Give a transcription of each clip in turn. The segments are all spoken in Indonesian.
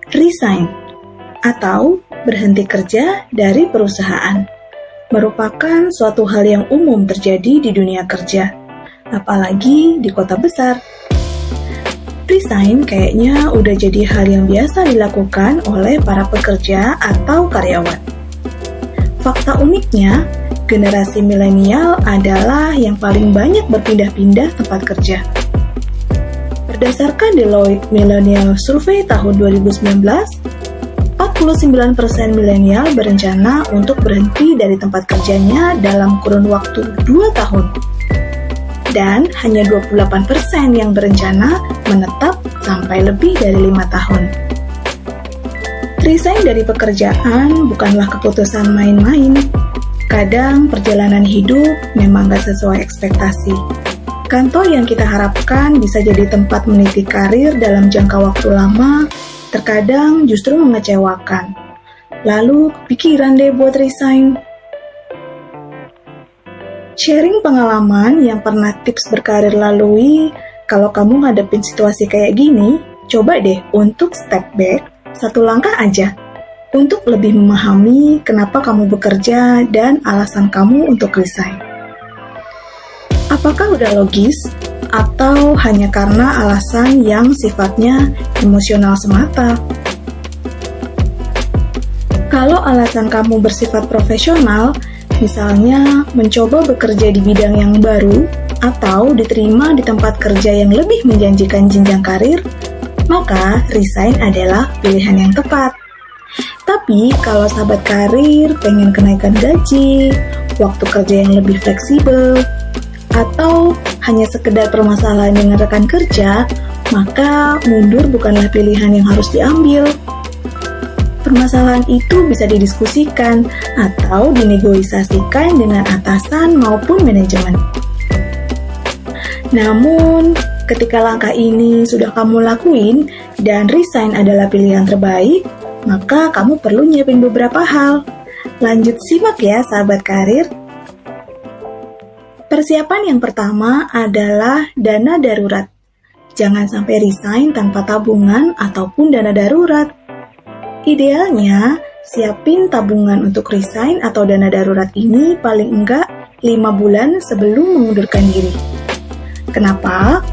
Resign atau berhenti kerja dari perusahaan merupakan suatu hal yang umum terjadi di dunia kerja, apalagi di kota besar. Resign kayaknya udah jadi hal yang biasa dilakukan oleh para pekerja atau karyawan. Fakta uniknya, generasi milenial adalah yang paling banyak berpindah-pindah tempat kerja. Berdasarkan Deloitte Millennial Survey tahun 2019, 49% milenial berencana untuk berhenti dari tempat kerjanya dalam kurun waktu 2 tahun. Dan hanya 28% yang berencana menetap sampai lebih dari 5 tahun. Resign dari pekerjaan bukanlah keputusan main-main. Kadang perjalanan hidup memang gak sesuai ekspektasi. Kantor yang kita harapkan bisa jadi tempat meniti karir dalam jangka waktu lama, terkadang justru mengecewakan. Lalu kepikiran deh buat resign. Sharing pengalaman yang pernah tips berkarir lalui, kalau kamu ngadepin situasi kayak gini, coba deh untuk step back 1 langkah aja, untuk lebih memahami kenapa kamu bekerja dan alasan kamu untuk resign. Apakah udah logis, atau hanya karena alasan yang sifatnya emosional semata? Kalau alasan kamu bersifat profesional, misalnya mencoba bekerja di bidang yang baru, atau diterima di tempat kerja yang lebih menjanjikan jenjang karir, maka resign adalah pilihan yang tepat. Tapi kalau sahabat karir pengen kenaikan gaji, waktu kerja yang lebih fleksibel, atau hanya sekedar permasalahan dengan rekan kerja, maka mundur bukanlah pilihan yang harus diambil. Permasalahan itu bisa didiskusikan atau dinegosiasikan dengan atasan maupun manajemen. Namun, ketika langkah ini sudah kamu lakuin dan resign adalah pilihan terbaik, maka kamu perlu nyiapin beberapa hal. Lanjut simak ya sahabat karir. Persiapan yang pertama adalah dana darurat. Jangan sampai resign tanpa tabungan ataupun dana darurat. Idealnya, siapin tabungan untuk resign atau dana darurat ini paling enggak 5 bulan sebelum mengundurkan diri. Kenapa?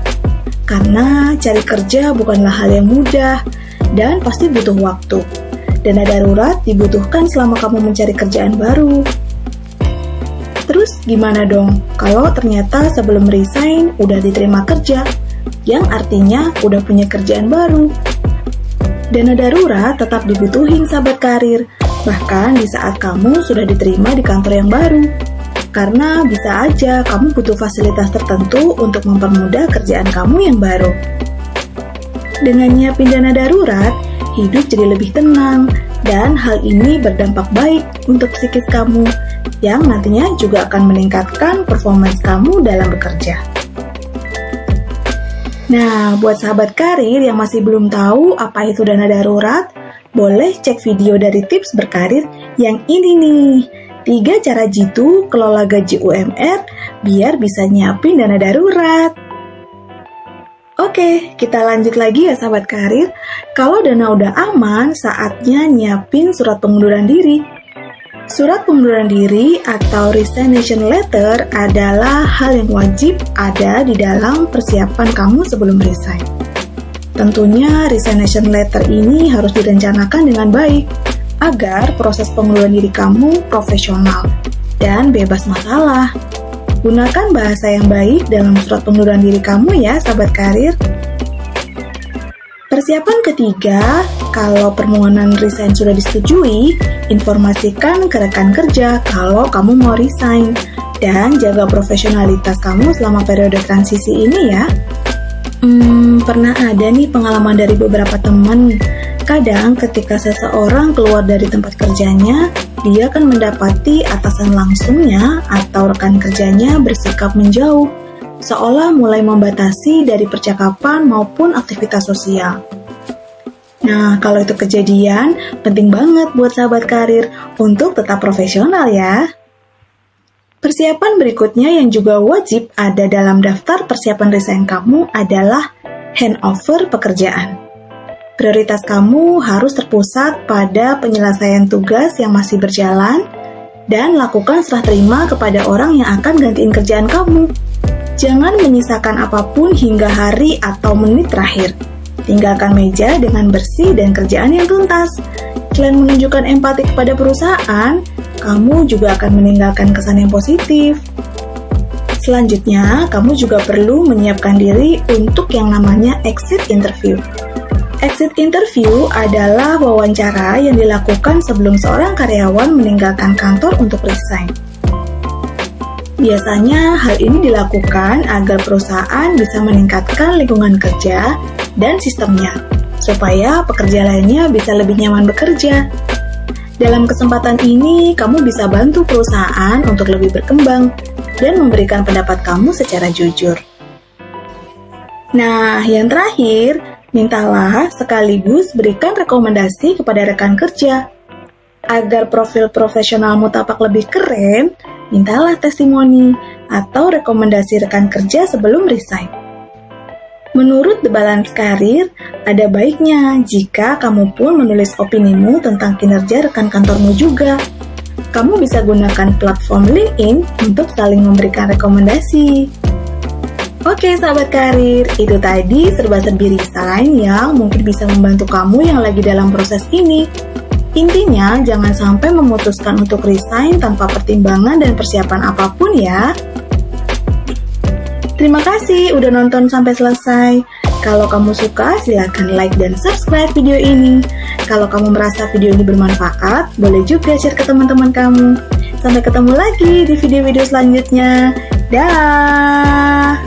Karena cari kerja bukanlah hal yang mudah dan pasti butuh waktu. Dana darurat dibutuhkan selama kamu mencari kerjaan baru. Terus gimana dong kalau ternyata sebelum resign udah diterima kerja, yang artinya udah punya kerjaan baru? Dana darurat tetap dibutuhin sahabat karir, bahkan di saat kamu sudah diterima di kantor yang baru. Karena bisa aja kamu butuh fasilitas tertentu untuk mempermudah kerjaan kamu yang baru. Dengan nyiapin dana darurat, hidup jadi lebih tenang, dan hal ini berdampak baik untuk psikis kamu, yang nantinya juga akan meningkatkan performance kamu dalam bekerja. Nah, buat sahabat karir yang masih belum tahu apa itu dana darurat, boleh cek video dari tips berkarir yang ini nih. 3 cara jitu kelola gaji UMR biar bisa nyiapin dana darurat. Oke, kita lanjut lagi ya sahabat karir. Kalau dana udah aman, saatnya nyiapin surat pengunduran diri. Surat pengunduran diri atau resignation letter adalah hal yang wajib ada di dalam persiapan kamu sebelum resign. Tentunya resignation letter ini harus direncanakan dengan baik agar proses pengunduran diri kamu profesional dan bebas masalah. Gunakan bahasa yang baik dalam surat pengunduran diri kamu ya sahabat karir. Persiapan ketiga, kalau permohonan resign sudah disetujui, informasikan ke rekan kerja kalau kamu mau resign dan jaga profesionalitas kamu selama periode transisi ini ya. Pernah ada nih pengalaman dari beberapa teman. Kadang ketika seseorang keluar dari tempat kerjanya, dia akan mendapati atasan langsungnya atau rekan kerjanya bersikap menjauh, seolah mulai membatasi dari percakapan maupun aktivitas sosial. Nah, kalau itu kejadian, penting banget buat sahabat karir untuk tetap profesional ya. Persiapan berikutnya yang juga wajib ada dalam daftar persiapan resign kamu adalah handover pekerjaan. Prioritas kamu harus terpusat pada penyelesaian tugas yang masih berjalan dan lakukan serah terima kepada orang yang akan gantiin kerjaan kamu. Jangan menyisakan apapun hingga hari atau menit terakhir. Tinggalkan meja dengan bersih dan kerjaan yang tuntas. Selain menunjukkan empati kepada perusahaan, kamu juga akan meninggalkan kesan yang positif. Selanjutnya, kamu juga perlu menyiapkan diri untuk yang namanya exit interview. Exit interview adalah wawancara yang dilakukan sebelum seorang karyawan meninggalkan kantor untuk resign. Biasanya, hal ini dilakukan agar perusahaan bisa meningkatkan lingkungan kerja dan sistemnya, supaya pekerja lainnya bisa lebih nyaman bekerja. Dalam kesempatan ini, kamu bisa bantu perusahaan untuk lebih berkembang dan memberikan pendapat kamu secara jujur. Nah, yang terakhir, mintalah sekaligus berikan rekomendasi kepada rekan kerja. Agar profil profesionalmu tampak lebih keren, mintalah testimoni atau rekomendasi rekan kerja sebelum resign. Menurut The Balance Career, ada baiknya jika kamu pun menulis opinimu tentang kinerja rekan kantormu juga. Kamu bisa gunakan platform LinkedIn untuk saling memberikan rekomendasi. Oke sahabat karir, itu tadi serba-serbi resign yang mungkin bisa membantu kamu yang lagi dalam proses ini. Intinya, jangan sampai memutuskan untuk resign tanpa pertimbangan dan persiapan apapun ya. Terima kasih udah nonton sampai selesai. Kalau kamu suka, silakan like dan subscribe video ini. Kalau kamu merasa video ini bermanfaat, boleh juga share ke teman-teman kamu. Sampai ketemu lagi di video-video selanjutnya. Dah.